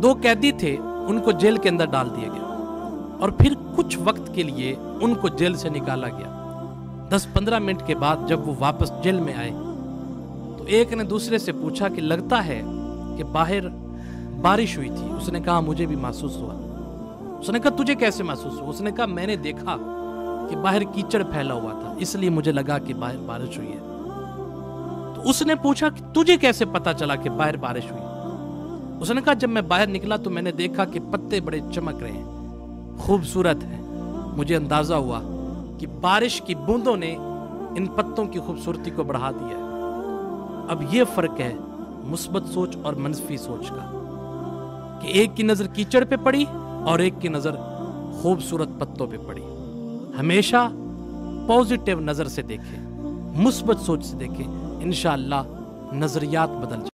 2 कैदी थे, उनको जेल के अंदर डाल दिया गया और फिर कुछ वक्त के लिए उनको जेल से निकाला गया। 10-15 मिनट के बाद जब वो वापस जेल में आए तो एक ने दूसरे से पूछा कि लगता है कि बाहर बारिश हुई थी। उसने कहा मुझे भी महसूस हुआ। उसने कहा तुझे कैसे महसूस हुआ? उसने कहा मैंने देखा कि बाहर कीचड़ फैला हुआ था, इसलिए मुझे लगा कि बाहर बारिश हुई है। तो उसने पूछा कि तुझे कैसे पता चला कि बाहर बारिश हुई? उसने कहा जब मैं बाहर निकला तो मैंने देखा कि पत्ते बड़े चमक रहे हैं, खूबसूरत हैं। मुझे अंदाजा हुआ कि बारिश की बूंदों ने इन पत्तों की खूबसूरती को बढ़ा दिया है। अब ये फर्क है मुस्बत सोच और मनफी सोच का, कि एक की नजर कीचड़ पे पड़ी और एक की नजर खूबसूरत पत्तों पे पड़ी। हमेशा पॉजिटिव नजर से देखें, मुस्बत सोच से देखें, इंशाअल्लाह नजरियात बदल जाए।